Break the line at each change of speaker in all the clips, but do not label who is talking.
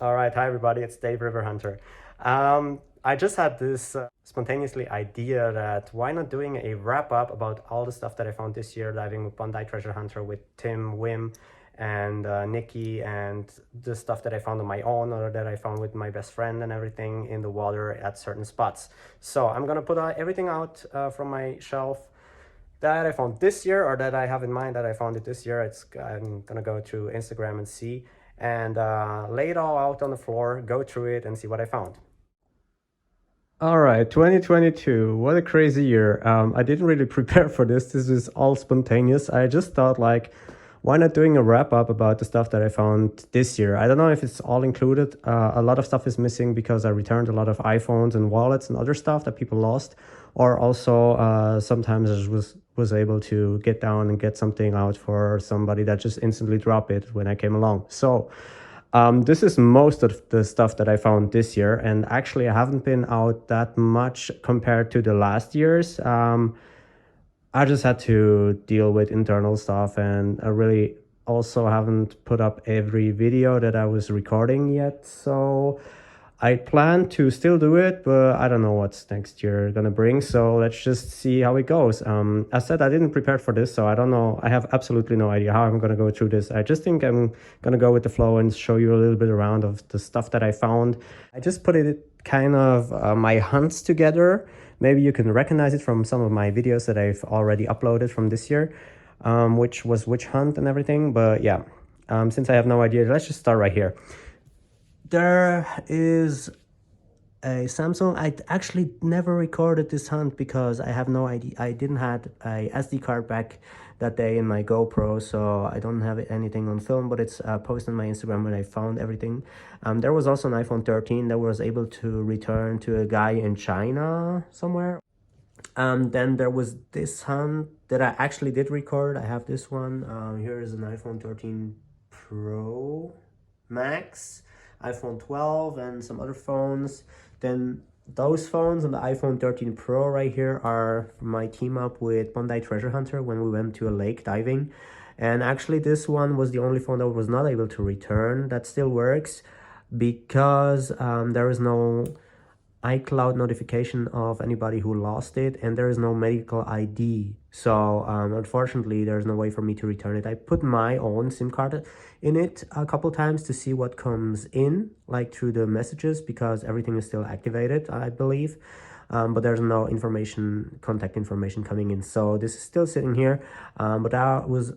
All right, hi everybody, it's Dave River Hunter. I just had this spontaneously idea that why not doing a wrap up about all the stuff that I found this year diving with Bondi Treasure Hunter with Tim, Wim, and Nikki, and the stuff that I found on my own or that I found with my best friend and everything in the water at certain spots. So I'm gonna put everything out from my shelf that I found this year or that I have in mind that I found it this year. I'm gonna go to Instagram and see and lay it all out on the floor, go through it and see what I found. All right, 2022, what a crazy year. I didn't really prepare for this. This is all spontaneous. I just thought like, why not doing a wrap up about the stuff that I found this year? I don't know if it's all included. A lot of stuff is missing because I returned a lot of iPhones and wallets and other stuff that people lost, or also sometimes I was able to get down and get something out for somebody that just instantly dropped it when I came along. So this is most of the stuff that I found this year, and actually I haven't been out that much compared to the last years. I just had to deal with internal stuff, and I really also haven't put up every video that I was recording yet. So I plan to still do it, but I don't know what's next year gonna bring. So let's just see how it goes. As said, I didn't prepare for this, so I don't know. I have absolutely no idea how I'm gonna go through this. I just think I'm gonna go with the flow and show you a little bit around of the stuff that I found. I just put it kind of my hunts together. Maybe you can recognize it from some of my videos that I've already uploaded from this year, which was witch hunt and everything. But yeah, since I have no idea, let's just start right here. There is a Samsung. I actually never recorded this hunt because I have no idea. I didn't have a SD card back that day in my GoPro, so I don't have anything on film, but it's posted on my Instagram when I found everything. There was also an iPhone 13 that was able to return to a guy in China somewhere. Then there was this hunt that I actually did record. I have this one. Here is an iPhone 13 Pro Max, iPhone 12, and some other phones. Then those phones and the iPhone 13 Pro right here are my team up with Bondi Treasure Hunter when we went to a lake diving. And actually this one was the only phone that was not able to return. That still works because there is no iCloud notification of anybody who lost it, and there is no medical ID. So unfortunately there's no way for me to return it. I put my own SIM card in it a couple times to see what comes in, like through the messages, because everything is still activated, I believe. But there's no contact information coming in. So this is still sitting here, but that was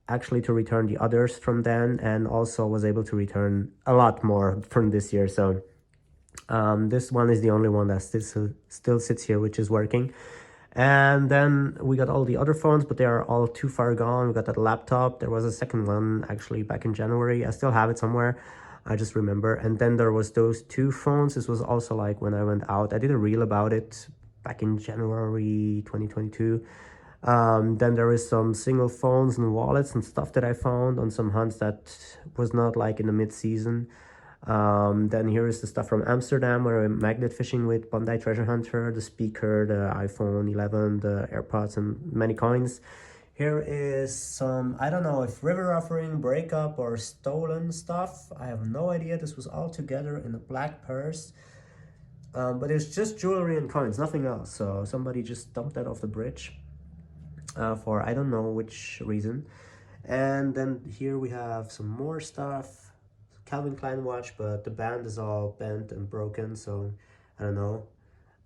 actually to return the others from then, and also was able to return a lot more from this year. So this one is the only one that still sits here, which is working. And then we got all the other phones, but they are all too far gone. We got that laptop. There was a second one actually back in January. I still have it somewhere, I just remember. And then there was those two phones. This was also like when I went out. I did a reel about it back in January 2022. Then there is some single phones and wallets and stuff that I found on some hunts that was not like in the mid-season. Then here is the stuff from Amsterdam where I'm magnet fishing with Bondi Treasure Hunter, the speaker, the iPhone 11, the AirPods, and many coins. Here is some, I don't know if river offering, breakup, or stolen stuff. I have no idea. This was all together in a black purse. But it's just jewelry and coins, nothing else. So somebody just dumped that off the bridge for I don't know which reason. And then here we have some more stuff. Calvin Klein watch, but the band is all bent and broken, so I don't know.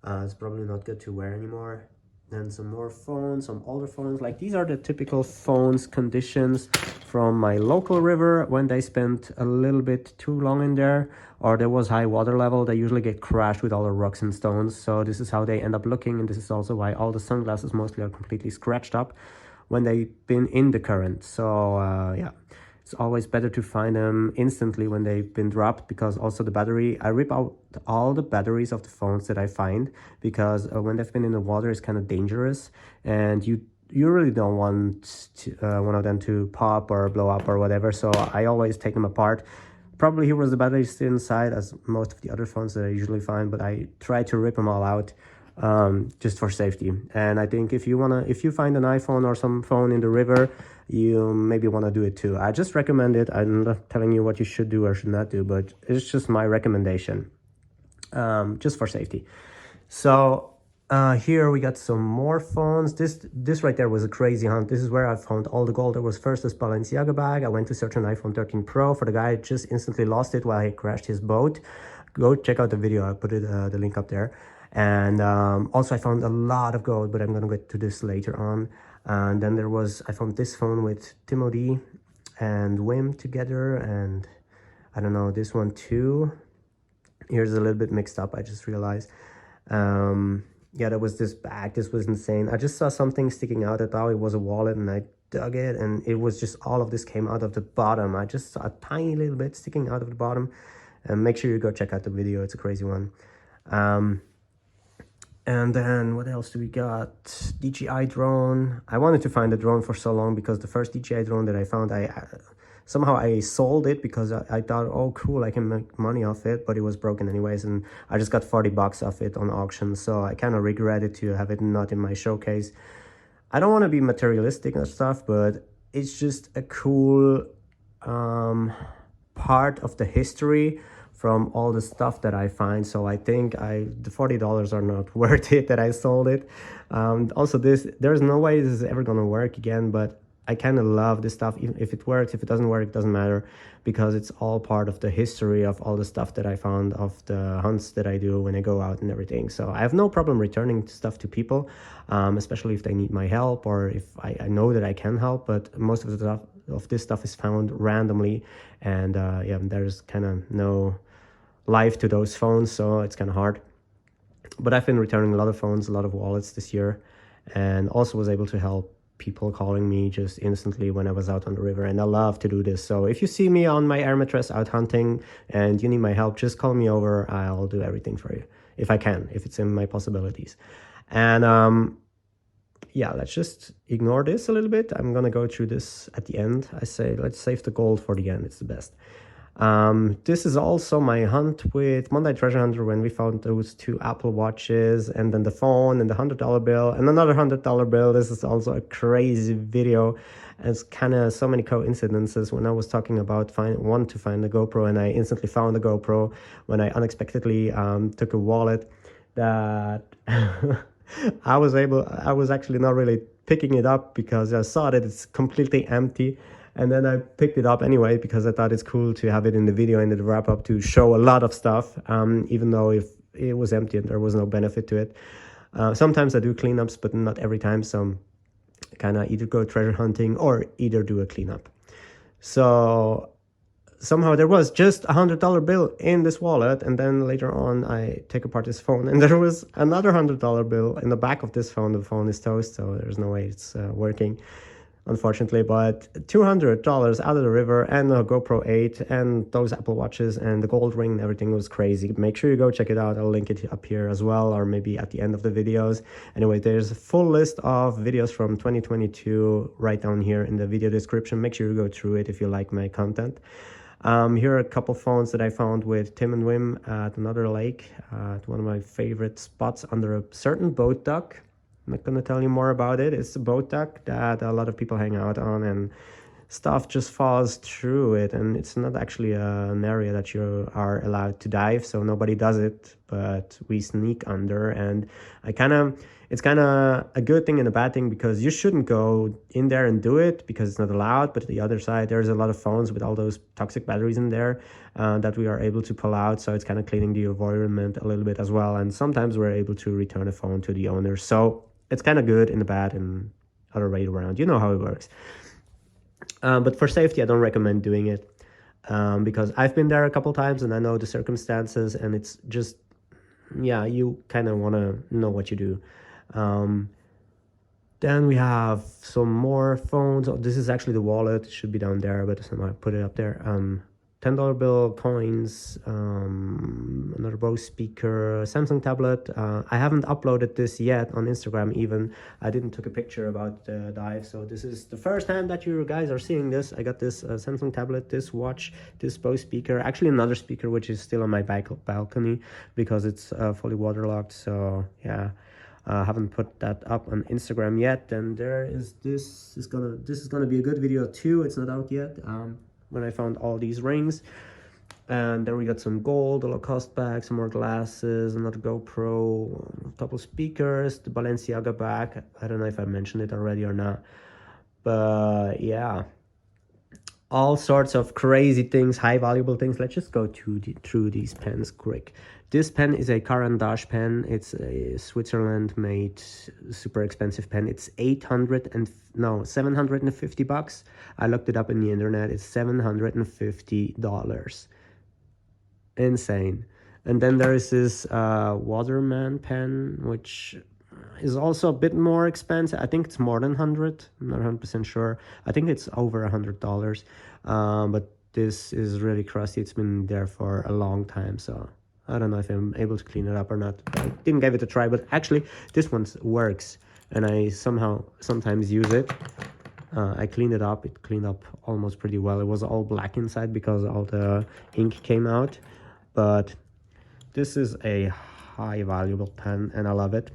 It's probably not good to wear anymore. Then some more phones, some older phones. Like these are the typical phones conditions from my local river when they spent a little bit too long in there, or there was high water level. They usually get crashed with all the rocks and stones. So this is how they end up looking, and this is also why all the sunglasses mostly are completely scratched up when they've been in the current. So yeah. It's always better to find them instantly when they've been dropped, because also the battery, I rip out all the batteries of the phones that I find, because when they've been in the water it's kind of dangerous, and you really don't want one of them to pop or blow up or whatever. So I always take them apart. Probably here was the battery still inside, as most of the other phones that I usually find, but I try to rip them all out just for safety. And I think if you find an iPhone or some phone in the river, you maybe want to do it too. I just recommend it. I'm not telling you what you should do or should not do, but it's just my recommendation, just for safety. So here we got some more phones. This right there was a crazy hunt. This is where I found all the gold. There was first this Balenciaga bag. I went to search an iPhone 13 Pro for the guy. Just instantly lost it while he crashed his boat. Go check out the video. I put it the link up there. And also I found a lot of gold, but I'm gonna get to this later on. And then I found this phone with Timothy and Wim together, and I don't know, this one too. Here's a little bit mixed up, I just realized. Yeah, there was this bag. This was insane. I just saw something sticking out. I thought it was a wallet, and I dug it, and it was just all of this came out of the bottom. I just saw a tiny little bit sticking out of the bottom. And make sure you go check out the video. It's a crazy one. And then what else do we got? DJI Drone. I wanted to find a drone for so long because the first DJI Drone that I found, somehow I sold it because I thought, oh cool, I can make money off it, but it was broken anyways, and I just got 40 bucks off it on auction. So I kind of regretted to have it not in my showcase. I don't want to be materialistic and stuff, but it's just a cool part of the history from all the stuff that I find. So I think the $40 are not worth it that I sold it. Also there's no way this is ever gonna work again, but I kind of love this stuff. Even if it works, if it doesn't work, it doesn't matter, because it's all part of the history of all the stuff that I found, of the hunts that I do when I go out and everything. So I have no problem returning stuff to people, especially if they need my help, or if I know that I can help. But most of the stuff of this stuff is found randomly, and yeah, there's kind of no life to those phones, so it's kind of hard. But I've been returning a lot of phones, a lot of wallets this year, and also was able to help people calling me just instantly when I was out on the river, and I love to do this. So if you see me on my air mattress out hunting and you need my help, just call me over. I'll do everything for you if I can, if it's in my possibilities. And yeah, let's just ignore this a little bit. I'm gonna go through this at the end. I say let's save the gold for the end, it's the best. This is also my hunt with Bondi Treasure Hunter when we found those 2 Apple Watches, and then the phone and the $100 bill and another $100 bill. This is also a crazy video. It's kind of so many coincidences. When I was talking about want to find the GoPro, and I instantly found the GoPro when I unexpectedly took a wallet that I was actually not really picking it up because I saw that it's completely empty. And then I picked it up anyway because I thought it's cool to have it in the video and the wrap up to show a lot of stuff, even though if it was empty and there was no benefit to it. Sometimes I do cleanups, but not every time. So kind of either go treasure hunting or either do a cleanup. So somehow there was just $100 bill in this wallet, and then later on I take apart this phone and there was another $100 bill in the back of this phone. The phone is toast, so there's no way it's working, unfortunately. But $200 out of the river, and a GoPro 8 and those Apple Watches and the gold ring and everything was crazy. Make sure you go check it out. I'll link it up here as well, or maybe at the end of the videos. Anyway, there's a full list of videos from 2022 right down here in the video description. Make sure you go through it if you like my content. Here are a couple phones that I found with Tim and Wim at another lake, at one of my favorite spots under a certain boat dock. I'm not going to tell you more about it. It's a boat dock that a lot of people hang out on, and stuff just falls through it, and it's not actually an area that you are allowed to dive, so nobody does it, but we sneak under. And it's kind of a good thing and a bad thing, because you shouldn't go in there and do it because it's not allowed. But at the other side, there's a lot of phones with all those toxic batteries in there that we are able to pull out, so it's kind of cleaning the environment a little bit as well. And sometimes we're able to return a phone to the owner, so it's kind of good and bad and other way around. You know how it works. But for safety, I don't recommend doing it because I've been there a couple times and I know the circumstances, and it's just, yeah, you kind of want to know what you do. Then we have some more phones. Oh, this is actually the wallet. It should be down there, but I put it up there. $10 bill, coins, another Bose speaker, Samsung tablet. I haven't uploaded this yet on Instagram even. I didn't took a picture about the dive, so this is the first time that you guys are seeing this. I got this Samsung tablet, this watch, this Bose speaker, actually another speaker which is still on my balcony because it's fully waterlogged. So yeah, haven't put that up on Instagram yet. And there is this is gonna be a good video too. It's not out yet. When I found all these rings. And then we got some gold, a Lacoste bag, some more glasses, another GoPro, a couple speakers, the Balenciaga bag. I don't know if I mentioned it already or not, but yeah, all sorts of crazy things, high valuable things. Let's just go through these pens quick. This pen is a Caran d'Ache pen. It's a Switzerland made super expensive pen. It's 750 bucks. I looked it up in the internet. It's $750. Insane. And then there is this Waterman pen, which is also a bit more expensive. I think it's more than 100. I'm not 100% sure. I think it's over $100. But this is really crusty. It's been there for a long time, so I don't know if I'm able to clean it up or not. I didn't give it a try, but actually this one works, and I sometimes use it. I cleaned it up. It cleaned up almost pretty well. It was all black inside because all the ink came out, but this is a high valuable pen and I love it.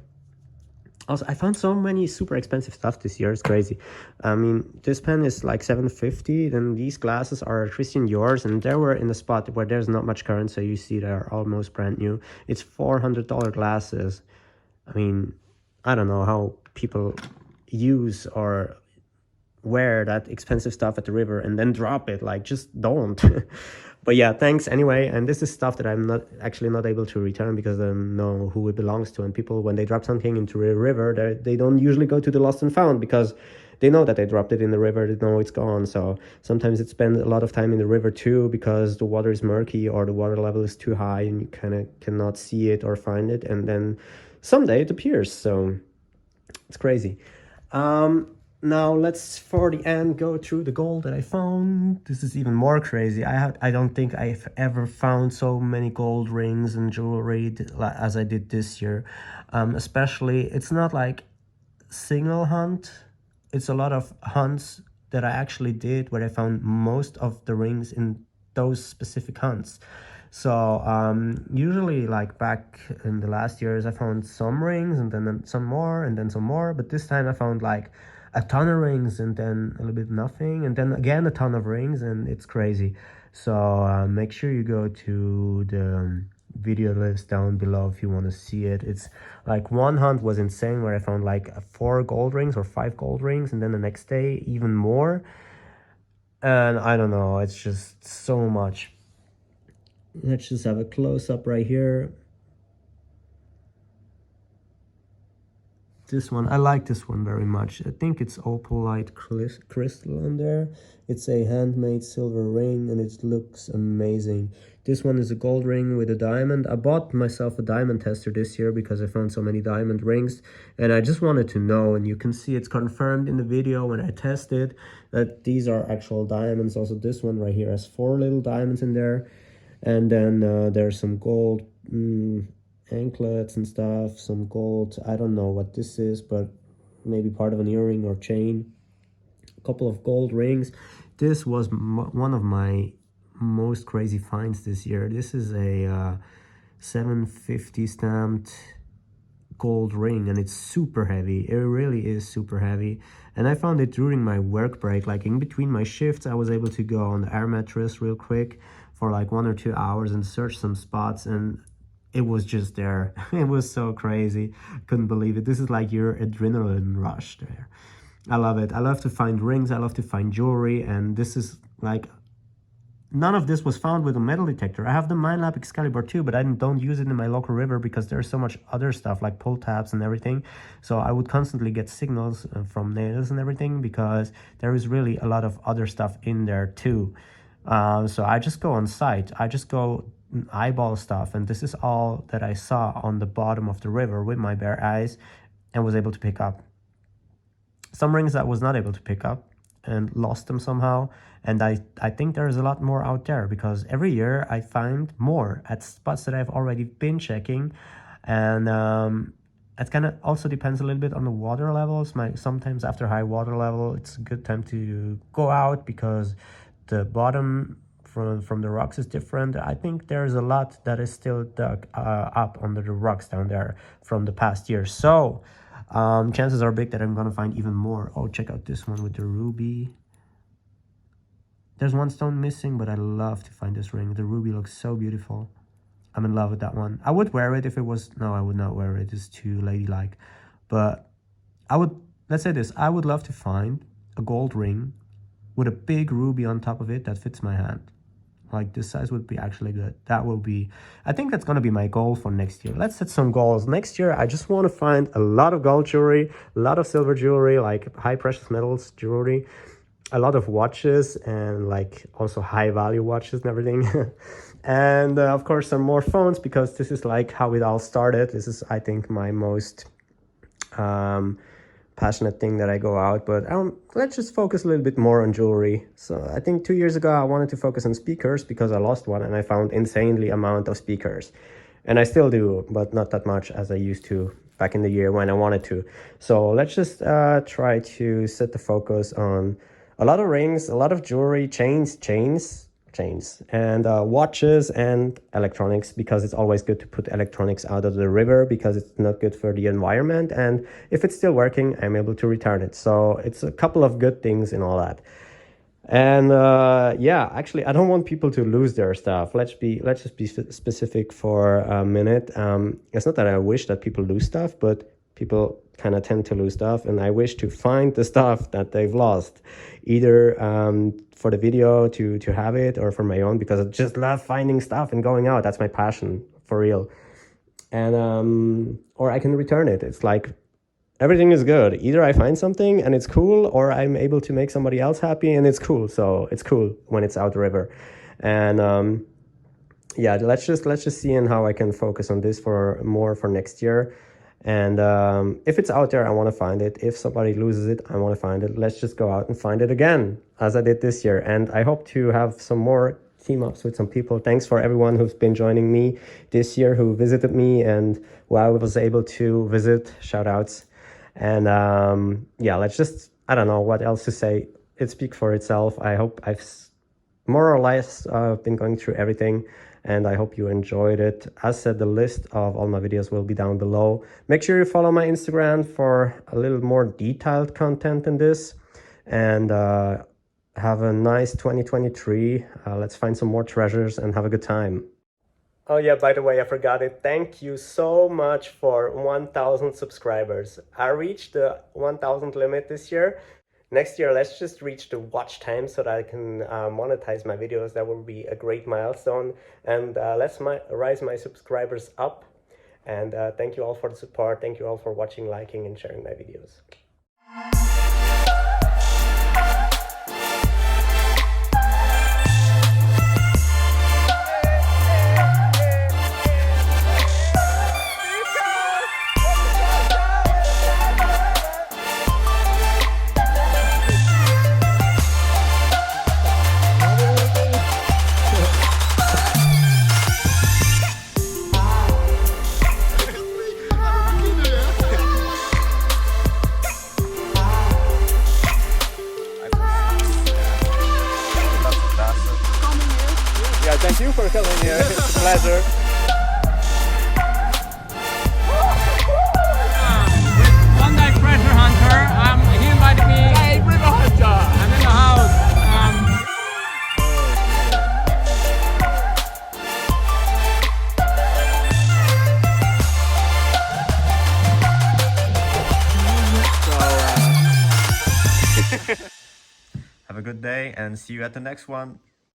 Also, I found so many super expensive stuff this year. It's crazy. I mean, this pen is like $750. Then these glasses are Christian Dior's, and they were in a spot where there's not much current, so you see they're almost brand new. It's $400 glasses. I mean, I don't know how people use or wear that expensive stuff at the river and then drop it. Like, just don't. But yeah, thanks anyway. And this is stuff that I'm not able to return because I don't know who it belongs to. And people, when they drop something into a river, they don't usually go to the lost and found because they know that they dropped it in the river. They know it's gone. So sometimes it spends a lot of time in the river too because the water is murky or the water level is too high and you kind of cannot see it or find it. And then someday it appears. So it's crazy. Now let's, for the end, go through the gold that I found. This is even more crazy. I don't think I've ever found so many gold rings and jewelry as I did this year. Especially, it's not like single hunt. It's a lot of hunts that I actually did where I found most of the rings in those specific hunts. So usually, like back in the last years, I found some rings and then some more and then some more. But this time I found like a ton of rings and then a little bit nothing and then again a ton of rings, and it's crazy. So make sure you go to the video list down below if you want to see it. It's like one hunt was insane where I found like 4 gold rings or 5 gold rings, and then the next day even more. And I don't know, it's just so much. Let's just have a close-up right here. This one, I like this one very much. I think it's opalite crystal on there. It's a handmade silver ring and it looks amazing. This one is a gold ring with a diamond. I bought myself a diamond tester this year because I found so many diamond rings and I just wanted to know, and you can see it's confirmed in the video when I tested that these are actual diamonds. Also this one right here has 4 little diamonds in there, and then there's some gold anklets and stuff, some gold. I don't know what this is, but maybe part of an earring or chain. A couple of gold rings. This was one of my most crazy finds this year. This is a 750 stamped gold ring, and it's super heavy. It really is super heavy, and I found it during my work break. Like in between my shifts, I was able to go on the air mattress real quick for like 1 or 2 hours and search some spots, and it was just there. It was so crazy. Couldn't believe it. This is like your adrenaline rush there. I love it. I love to find rings. I love to find jewelry. And this is like, none of this was found with a metal detector. I have the Minelab Excalibur too, but I don't use it in my local river because there's so much other stuff like pull tabs and everything. So I would constantly get signals from nails and everything because there is really a lot of other stuff in there too. So I just go on site. I just go eyeball stuff, and this is all that I saw on the bottom of the river with my bare eyes and was able to pick up. Some rings I was not able to pick up, and lost them somehow. And I think there's a lot more out there, because every year I find more at spots that I've already been checking. And it kind of also depends a little bit on the water levels. Sometimes after high water level, it's a good time to go out, because the bottom from the rocks is different. I think there's a lot that is still dug up under the rocks down there from the past year. So chances are big that I'm gonna find even more. Oh, check out this one with the ruby. There's one stone missing, but I love to find this ring. The ruby looks so beautiful. I'm in love with that one. I would wear it if it was... No, I would not wear it. It's too ladylike. But I would... Let's say this. I would love to find a gold ring with a big ruby on top of it that fits my hand. Like, this size would be actually good. That will be... I think that's going to be my goal for next year. Let's set some goals. Next year, I just want to find a lot of gold jewelry, a lot of silver jewelry, like high precious metals jewelry, a lot of watches, and like also high value watches and everything. And of course some more phones, because this is like how it all started. This is, I think, my most passionate thing that I go out. But let's just focus a little bit more on jewelry. So I think 2 years ago I wanted to focus on speakers, because I lost one and I found insanely amount of speakers, and I still do, but not that much as I used to back in the year when I wanted to. So let's just try to set the focus on a lot of rings, a lot of jewelry, chains, and watches and electronics, because it's always good to put electronics out of the river, because it's not good for the environment. And if it's still working, I'm able to return it. So it's a couple of good things in all that. And yeah, actually, I don't want people to lose their stuff. Let's just be specific for a minute. It's not that I wish that people lose stuff, but people kind of tend to lose stuff, and I wish to find the stuff that they've lost, either for the video to have it, or for my own, because I just love finding stuff and going out. That's my passion, for real. And or I can return it. It's like everything is good. Either I find something and it's cool, or I'm able to make somebody else happy and it's cool. So it's cool when it's out the river. And yeah, let's just see in how I can focus on this for next year. And if it's out there, I want to find it. If somebody loses it, I want to find it. Let's just go out and find it again, as I did this year. And I hope to have some more team ups with some people. Thanks for everyone who's been joining me this year, who visited me and who I was able to visit. Shout outs. And yeah, let's just, I don't know what else to say. It speaks for itself. I hope I've more or less been going through everything, and I hope you enjoyed it. As said, the list of all my videos will be down below. Make sure you follow my Instagram for a little more detailed content than this. And have a nice 2023. Let's find some more treasures and have a good time. Oh yeah, by the way, I forgot it. Thank you so much for 1,000 subscribers. I reached the 1,000 limit this year. Next year, let's just reach the watch time so that I can monetize my videos. That will be a great milestone. And let's rise my subscribers up. And thank you all for the support. Thank you all for watching, liking, and sharing my videos.
Thank you for coming here. It's a pleasure.
With BONDI Treasure Hunter, he invited me.
Hey, River Hunter!
I'm in the house.
Have a good day and see you at the next one.